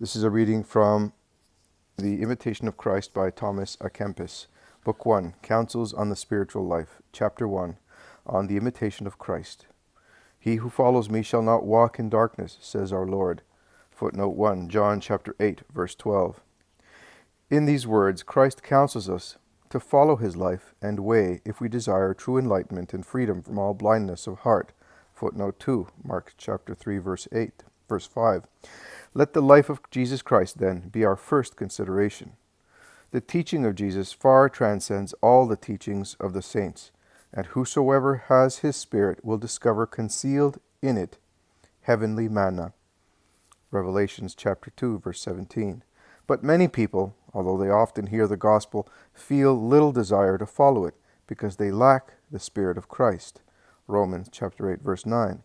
This is a reading from The Imitation of Christ by Thomas à Kempis. Book 1, Counsels on the Spiritual Life. Chapter 1, On the Imitation of Christ. He who follows me shall not walk in darkness, says our Lord. Footnote 1, John chapter 8, verse 12. In these words, Christ counsels us to follow his life and way if we desire true enlightenment and freedom from all blindness of heart. Footnote 2, Mark chapter 3, verse 5. Let the life of Jesus Christ, then, be our first consideration. The teaching of Jesus far transcends all the teachings of the saints, and whosoever has his Spirit will discover concealed in it heavenly manna. Revelations chapter 2, verse 17. But many people, although they often hear the gospel, feel little desire to follow it because they lack the Spirit of Christ. Romans chapter 8, verse 9.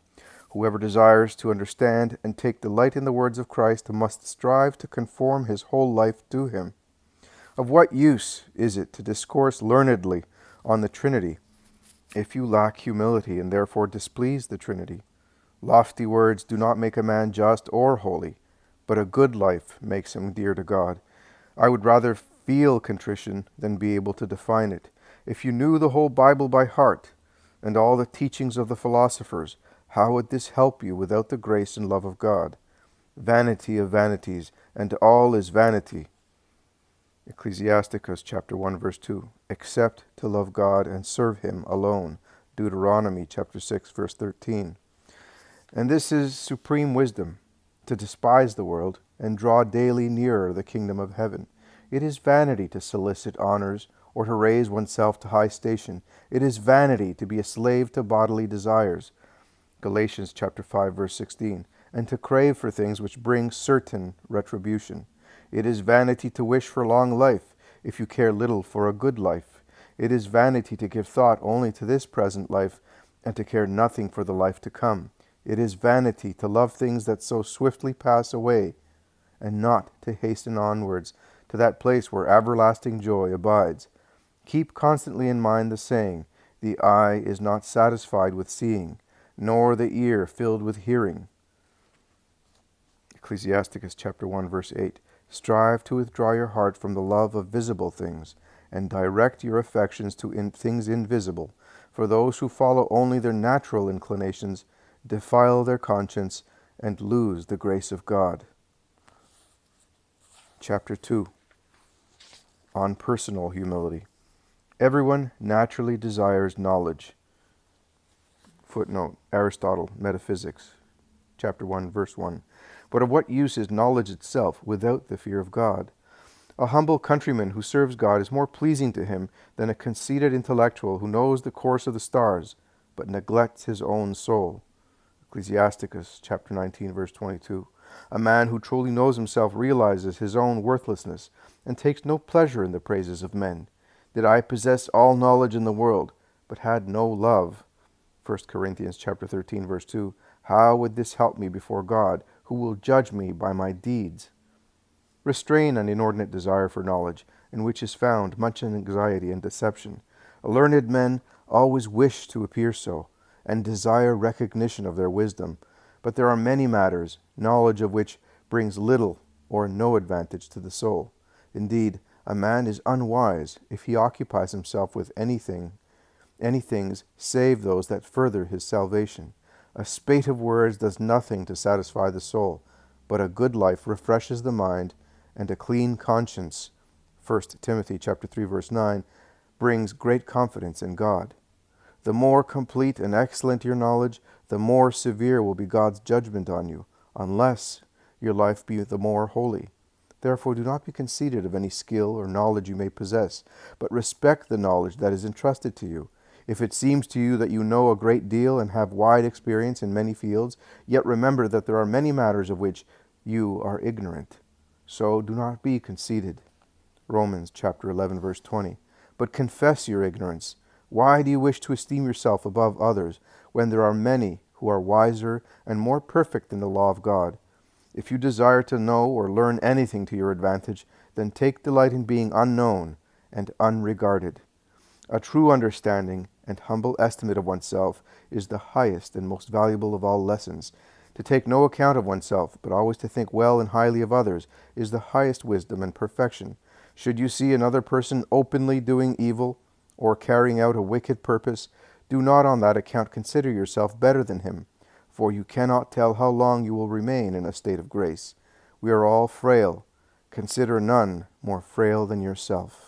Whoever desires to understand and take delight in the words of Christ must strive to conform his whole life to him. Of what use is it to discourse learnedly on the Trinity if you lack humility and therefore displease the Trinity? Lofty words do not make a man just or holy, but a good life makes him dear to God. I would rather feel contrition than be able to define it. If you knew the whole Bible by heart and all the teachings of the philosophers, how would this help you without the grace and love of God? Vanity of vanities, and all is vanity. Ecclesiasticus chapter 1, verse 2. Except to love God and serve him alone. Deuteronomy chapter 6, verse 13. And this is supreme wisdom, to despise the world and draw daily nearer the kingdom of heaven. It is vanity to solicit honors or to raise oneself to high station. It is vanity to be a slave to bodily desires. Galatians chapter 5, verse 16, and to crave for things which bring certain retribution. It is vanity to wish for long life if you care little for a good life. It is vanity to give thought only to this present life and to care nothing for the life to come. It is vanity to love things that so swiftly pass away and not to hasten onwards to that place where everlasting joy abides. Keep constantly in mind the saying, the eye is not satisfied with seeing, nor the ear filled with hearing. Ecclesiasticus chapter 1, verse 8. Strive to withdraw your heart from the love of visible things, and direct your affections to things invisible. For those who follow only their natural inclinations defile their conscience and lose the grace of God. Chapter 2. On personal humility. Everyone naturally desires knowledge. Footnote, Aristotle, Metaphysics, chapter 1, verse 1. But of what use is knowledge itself without the fear of God? A humble countryman who serves God is more pleasing to him than a conceited intellectual who knows the course of the stars, but neglects his own soul. Ecclesiasticus, chapter 19, verse 22. A man who truly knows himself realizes his own worthlessness and takes no pleasure in the praises of men. Did I possess all knowledge in the world, but had no love? 1 Corinthians chapter 13, verse 2, how would this help me before God, who will judge me by my deeds? Restrain an inordinate desire for knowledge, in which is found much anxiety and deception. Learned men always wish to appear so, and desire recognition of their wisdom. But there are many matters, knowledge of which brings little or no advantage to the soul. Indeed, a man is unwise if he occupies himself with anything save those that further his salvation. A spate of words does nothing to satisfy the soul, but a good life refreshes the mind, and a clean conscience, 1 Timothy chapter 3, verse 9, brings great confidence in God. The more complete and excellent your knowledge, the more severe will be God's judgment on you, unless your life be the more holy. Therefore do not be conceited of any skill or knowledge you may possess, but respect the knowledge that is entrusted to you. If it seems to you that you know a great deal and have wide experience in many fields, yet remember that there are many matters of which you are ignorant. So do not be conceited. Romans chapter 11, verse 20. But confess your ignorance. Why do you wish to esteem yourself above others, when there are many who are wiser and more perfect in the law of God? If you desire to know or learn anything to your advantage, then take delight in being unknown and unregarded. A true understanding and humble estimate of oneself is the highest and most valuable of all lessons. To take no account of oneself, but always to think well and highly of others, is the highest wisdom and perfection. Should you see another person openly doing evil, or carrying out a wicked purpose, do not on that account consider yourself better than him, for you cannot tell how long you will remain in a state of grace. We are all frail. Consider none more frail than yourself.